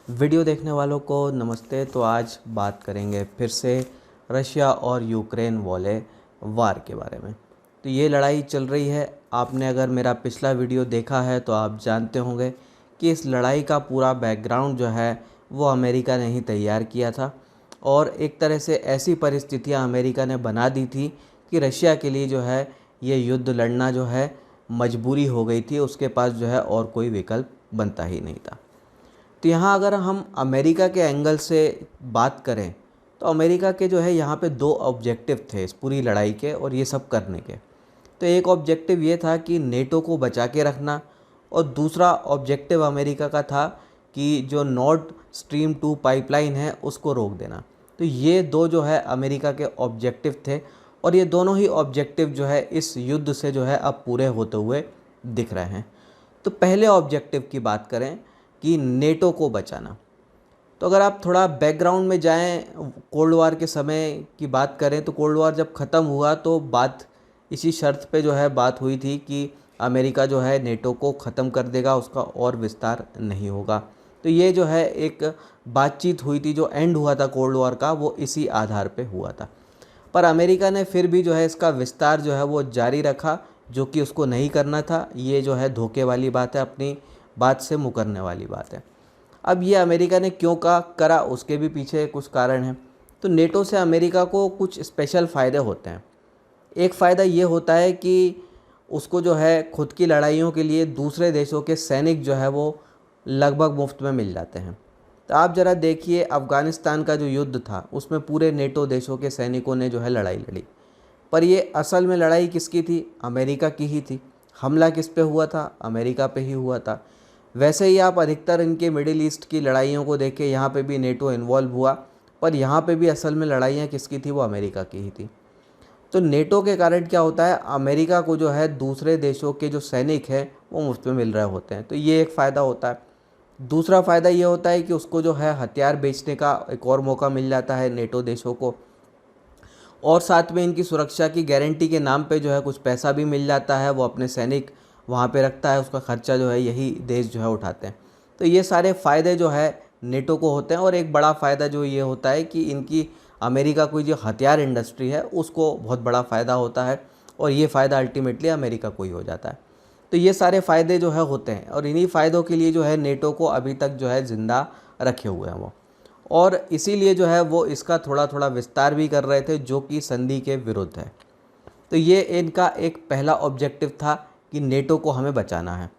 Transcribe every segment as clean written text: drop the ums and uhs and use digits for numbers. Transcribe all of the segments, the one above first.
Video देखने वालों को नमस्ते। तो आज बात करेंगे फिर से रशिया और यूक्रेन वाले वार के बारे में। तो ये लड़ाई चल रही है। आपने अगर मेरा पिछला वीडियो देखा है तो आप जानते होंगे कि इस लड़ाई का पूरा बैकग्राउंड जो है वो अमेरिका ने ही तैयार किया था और एक तरह से ऐसी परिस्थितियां अमेरिका ने बना दी थी कि रशिया के लिए जो है ये युद्ध लड़ना जो है मजबूरी हो गई थी। उसके पास जो है और कोई विकल्प बनता ही नहीं था। तो यहाँ अगर हम अमेरिका के एंगल से बात करें तो अमेरिका के जो है यहाँ पे दो ऑब्जेक्टिव थे इस पूरी लड़ाई के और ये सब करने के। तो एक ऑब्जेक्टिव ये था कि नेटो को बचा के रखना और दूसरा ऑब्जेक्टिव अमेरिका का था कि जो नॉर्थ स्ट्रीम 2 पाइपलाइन है उसको रोक देना। तो ये दो जो है अमेरिका के ऑब्जेक्टिव थे और ये दोनों ही ऑब्जेक्टिव जो है इस युद्ध से जो है अब पूरे होते हुए दिख रहे हैं। तो पहले ऑब्जेक्टिव की बात करें कि नेटो को बचाना। तो अगर आप थोड़ा बैकग्राउंड में जाएं, कोल्ड वार के समय की बात करें तो कोल्ड वार जब ख़त्म हुआ तो बात इसी शर्त पे जो है बात हुई थी कि अमेरिका जो है नेटो को ख़त्म कर देगा, उसका और विस्तार नहीं होगा। तो ये जो है एक बातचीत हुई थी, जो एंड हुआ था कोल्ड वार का वो इसी आधार पे हुआ था। पर अमेरिका ने फिर भी जो है इसका विस्तार जो है वो जारी रखा, जो कि उसको नहीं करना था। ये जो है धोखे वाली बात है, अपनी बात से मुकरने वाली बात है। अब ये अमेरिका ने क्यों करा उसके भी पीछे कुछ कारण हैं। तो नेटो से अमेरिका को कुछ स्पेशल फ़ायदे होते हैं। एक फ़ायदा ये होता है कि उसको जो है खुद की लड़ाइयों के लिए दूसरे देशों के सैनिक जो है वो लगभग मुफ्त में मिल जाते हैं। तो आप ज़रा देखिए, अफ़गानिस्तान का जो युद्ध था उसमें पूरे नेटो देशों के सैनिकों ने जो है लड़ाई लड़ी, पर ये असल में लड़ाई किसकी थी? अमेरिका की ही थी। हमला किस पे हुआ था? अमेरिका पे ही हुआ था। वैसे ही आप अधिकतर इनके मिडिल ईस्ट की लड़ाइयों को देखें, यहाँ पे भी नेटो इन्वॉल्व हुआ, पर यहाँ पे भी असल में लड़ाइयाँ किसकी थी? वो अमेरिका की ही थी। तो नेटो के कारण क्या होता है, अमेरिका को जो है दूसरे देशों के जो सैनिक हैं वो मुफ्त में मिल रहे होते हैं। तो ये एक फ़ायदा होता है। दूसरा फ़ायदा ये होता है कि उसको जो है हथियार बेचने का एक और मौका मिल जाता है नेटो देशों को, और साथ में इनकी सुरक्षा की गारंटी के नाम पे जो है कुछ पैसा भी मिल जाता है। वो अपने सैनिक वहाँ पे रखता है, उसका खर्चा जो है यही देश जो है उठाते हैं। तो ये सारे फ़ायदे जो है नेटो को होते हैं। और एक बड़ा फ़ायदा जो ये होता है कि इनकी अमेरिका की जो हथियार इंडस्ट्री है उसको बहुत बड़ा फ़ायदा होता है और ये फ़ायदा अल्टीमेटली अमेरिका को ही हो जाता है। तो ये सारे फ़ायदे जो है होते हैं और इन्हीं फ़ायदों के लिए जो है नेटो को अभी तक जो है ज़िंदा रखे हुए हैं वो, और इसीलिए जो है वो इसका थोड़ा थोड़ा विस्तार भी कर रहे थे, जो कि संधि के विरुद्ध है। तो ये इनका एक पहला ऑब्जेक्टिव था कि नेटो को हमें बचाना है।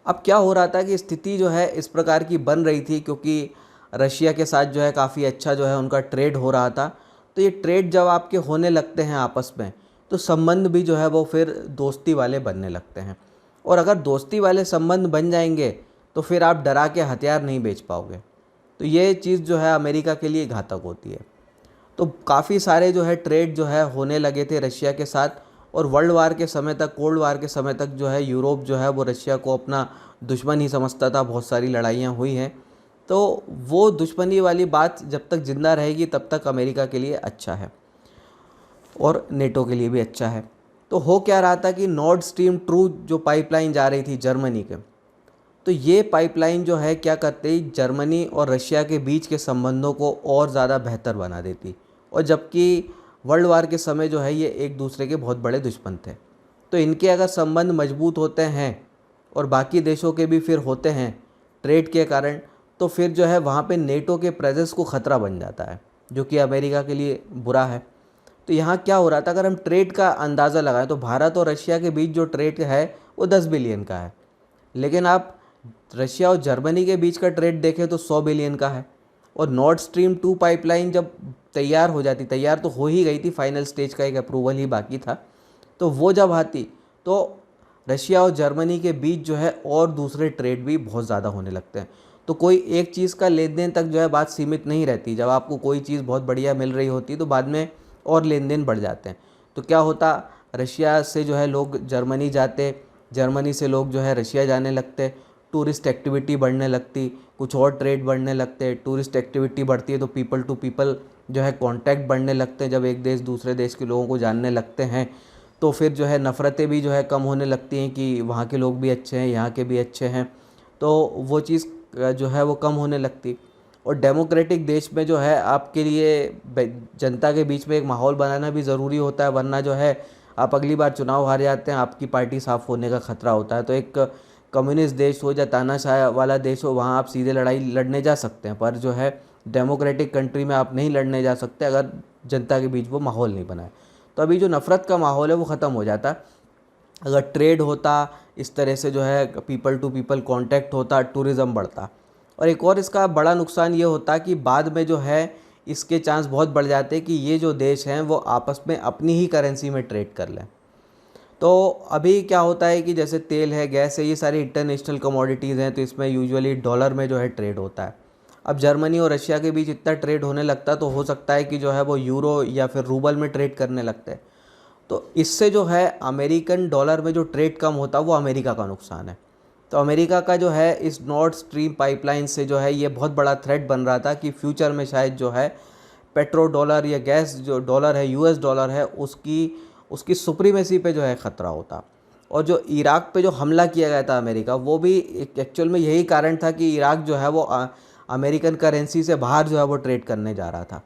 अब क्या हो रहा था कि स्थिति जो है इस प्रकार की बन रही थी, क्योंकि रशिया के साथ जो है काफ़ी अच्छा जो है उनका ट्रेड हो रहा था। तो ये ट्रेड जब आपके होने लगते हैं आपस में, तो संबंध भी जो है वो फिर दोस्ती वाले बनने लगते हैं। और अगर दोस्ती वाले संबंध बन जाएंगे तो फिर आप डरा के हथियार नहीं बेच पाओगे। तो ये चीज़ जो है अमेरिका के लिए घातक होती है। तो काफ़ी सारे जो है ट्रेड जो है होने लगे थे रशिया के साथ, और वर्ल्ड वार के समय तक, कोल्ड वार के समय तक जो है यूरोप जो है वो रशिया को अपना दुश्मन ही समझता था। बहुत सारी लड़ाइयाँ हुई हैं। तो वो दुश्मनी वाली बात जब तक ज़िंदा रहेगी तब तक अमेरिका के लिए अच्छा है और नेटो के लिए भी अच्छा है। तो हो क्या रहा था कि नॉर्थ स्ट्रीम 2 जो पाइपलाइन जा रही थी जर्मनी के, तो ये पाइपलाइन जो है क्या करती, जर्मनी और रशिया के बीच के संबंधों को और ज़्यादा बेहतर बना देती। और जबकि वर्ल्ड वार के समय जो है ये एक दूसरे के बहुत बड़े दुश्मन थे। तो इनके अगर संबंध मजबूत होते हैं और बाकी देशों के भी फिर होते हैं ट्रेड के कारण, तो फिर जो है वहाँ पे नेटो के प्रेजेंस को ख़तरा बन जाता है, जो कि अमेरिका के लिए बुरा है। तो यहाँ क्या हो रहा था, अगर हम ट्रेड का अंदाज़ा लगाएं तो भारत और रशिया के बीच जो ट्रेड है वो 10 बिलियन का है। लेकिन आप रशिया और जर्मनी के बीच का ट्रेड देखें तो 100 बिलियन का है। और नॉर्थ स्ट्रीम 2 पाइपलाइन जब तैयार हो जाती, तैयार तो हो ही गई थी, फाइनल स्टेज का एक अप्रूवल ही बाकी था, तो वो जब आती तो रशिया और जर्मनी के बीच जो है और दूसरे ट्रेड भी बहुत ज़्यादा होने लगते हैं। तो कोई एक चीज़ का लेन देन तक जो है बात सीमित नहीं रहती। जब आपको कोई चीज़ बहुत बढ़िया मिल रही होती तो बाद में और लेन देन बढ़ जाते हैं। तो क्या होता, रशिया से जो है लोग जर्मनी जाते, जर्मनी से लोग जो है रशिया जाने लगते, टूरिस्ट एक्टिविटी बढ़ने लगती, कुछ और ट्रेड बढ़ने लगते। टूरिस्ट एक्टिविटी बढ़ती है तो पीपल टू पीपल जो है कांटेक्ट बढ़ने लगते हैं। जब एक देश दूसरे देश के लोगों को जानने लगते हैं तो फिर जो है नफ़रतें भी जो है कम होने लगती हैं कि वहाँ के लोग भी अच्छे हैं, यहाँ के भी अच्छे हैं। तो वो चीज़ जो है वो कम होने लगती। और डेमोक्रेटिक देश में जो है आपके लिए जनता के बीच में एक माहौल बनाना भी ज़रूरी होता है, वरना जो है आप अगली बार चुनाव हार जाते हैं, आपकी पार्टी साफ़ होने का खतरा होता है। तो एक कम्युनिस्ट देश हो या तानाशाह वाला देश हो, वहाँ आप सीधे लड़ाई लड़ने जा सकते हैं, पर जो है डेमोक्रेटिक कंट्री में आप नहीं लड़ने जा सकते अगर जनता के बीच वो माहौल नहीं बनाए। तो अभी जो नफ़रत का माहौल है वो ख़त्म हो जाता। अगर ट्रेड होता, इस तरह से जो है पीपल टू पीपल कांटेक्ट होता, टूरिज़्म बढ़ता। और एक और इसका बड़ा नुकसान ये होता कि बाद में जो है इसके चांस बहुत बढ़ जाते कि ये जो देश हैं वो आपस में अपनी ही करेंसी में ट्रेड कर लें। तो अभी क्या होता है कि जैसे तेल है, गैस है, ये सारी इंटरनेशनल कमोडिटीज़ हैं, तो इसमें यूजुअली डॉलर में जो है ट्रेड होता है। अब जर्मनी और रशिया के बीच इतना ट्रेड होने लगता तो हो सकता है कि जो है वो यूरो या फिर रूबल में ट्रेड करने लगते हैं। तो इससे जो है अमेरिकन डॉलर में जो ट्रेड कम होता वो अमेरिका का नुकसान है। तो अमेरिका का जो है इस नॉर्थ स्ट्रीम पाइपलाइन से जो है ये बहुत बड़ा थ्रेट बन रहा था कि फ्यूचर में शायद जो है पेट्रो डॉलर या गैस जो डॉलर है, यूएस डॉलर है, उसकी सुप्रीमेसी पे जो है ख़तरा होता। और जो इराक पे जो हमला किया गया था अमेरिका, वो भी एक्चुअल में यही कारण था कि इराक जो है वो अमेरिकन करेंसी से बाहर जो है वो ट्रेड करने जा रहा था।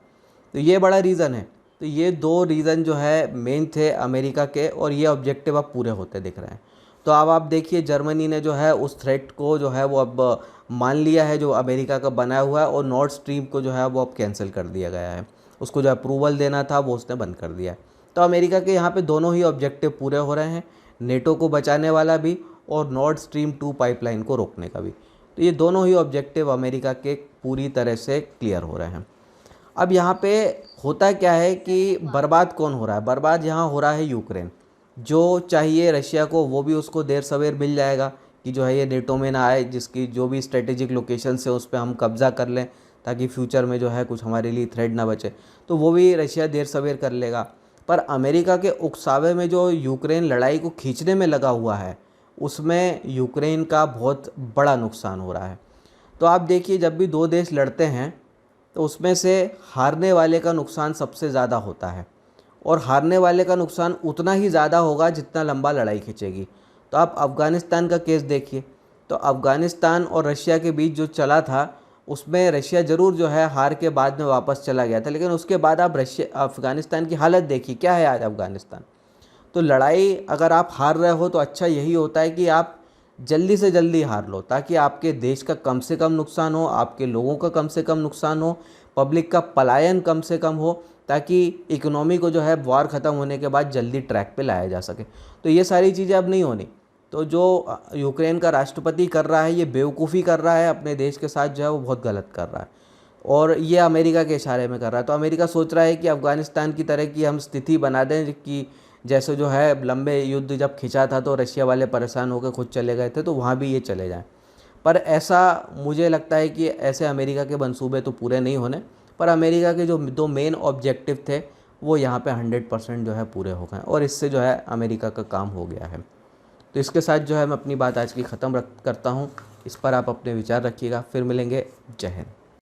तो ये बड़ा रीज़न है। तो ये दो रीज़न जो है मेन थे अमेरिका के, और ये ऑब्जेक्टिव अब पूरे होते दिख रहे हैं। तो अब आप देखिए जर्मनी ने जो है उस थ्रेट को जो है वो अब मान लिया है जो अमेरिका का बनाया हुआ है, और नॉर्थ स्ट्रीम को जो है वो अब कैंसिल कर दिया गया है। उसको जो अप्रूवल देना था वो उसने बंद कर दिया है। तो अमेरिका के यहाँ पे दोनों ही ऑब्जेक्टिव पूरे हो रहे हैं, नेटो को बचाने वाला भी और नॉर्थ स्ट्रीम 2 पाइपलाइन को रोकने का भी। तो ये दोनों ही ऑब्जेक्टिव अमेरिका के पूरी तरह से क्लियर हो रहे हैं। अब यहाँ पे होता क्या है कि बर्बाद कौन हो रहा है? बर्बाद यहाँ हो रहा है यूक्रेन। जो चाहिए रशिया को वो भी उसको देर सवेर मिल जाएगा कि जो है ये नेटो में ना आए, जिसकी जो भी स्ट्रेटेजिक लोकेशन से उस पर हम कब्ज़ा कर लें ताकि फ्यूचर में जो है कुछ हमारे लिए थ्रेट ना बचे, तो वो भी रशिया देर सवेर कर लेगा। पर अमेरिका के उकसावे में जो यूक्रेन लड़ाई को खींचने में लगा हुआ है, उसमें यूक्रेन का बहुत बड़ा नुकसान हो रहा है। तो आप देखिए जब भी दो देश लड़ते हैं तो उसमें से हारने वाले का नुकसान सबसे ज़्यादा होता है, और हारने वाले का नुकसान उतना ही ज़्यादा होगा जितना लंबा लड़ाई खींचेगी। तो आप अफ़गानिस्तान का केस देखिए, तो अफ़गानिस्तान और रशिया के बीच जो चला था उसमें रशिया ज़रूर जो है हार के बाद में वापस चला गया था, लेकिन उसके बाद आप अफ़गानिस्तान की हालत देखिए क्या है आज अफ़गानिस्तान। तो लड़ाई अगर आप हार रहे हो तो अच्छा यही होता है कि आप जल्दी से जल्दी हार लो, ताकि आपके देश का कम से कम नुकसान हो, आपके लोगों का कम से कम नुकसान हो, पब्लिक का पलायन कम से कम हो, ताकि इकोनॉमी को जो है वार ख़त्म होने के बाद जल्दी ट्रैक पे लाया जा सके। तो ये सारी चीज़ें अब नहीं होनी। तो जो यूक्रेन का राष्ट्रपति कर रहा है ये बेवकूफ़ी कर रहा है, अपने देश के साथ जो है वो बहुत गलत कर रहा है, और ये अमेरिका के इशारे में कर रहा है। तो अमेरिका सोच रहा है कि अफ़गानिस्तान की तरह की हम स्थिति बना दें कि जैसे जो है लंबे युद्ध जब खिंचा था तो रशिया वाले परेशान होकर खुद चले गए थे, तो वहाँ भी ये चले जाएं। पर ऐसा मुझे लगता है कि ऐसे अमेरिका के मंसूबे तो पूरे नहीं होने, पर अमेरिका के जो दो मेन ऑब्जेक्टिव थे वो यहाँ पे 100% जो है पूरे हो गए, और इससे जो है अमेरिका का काम हो गया है। तो इसके साथ जो है मैं अपनी बात आज की ख़त्म करता हूँ। इस पर आप अपने विचार रखिएगा। फिर मिलेंगे। जय हिंद।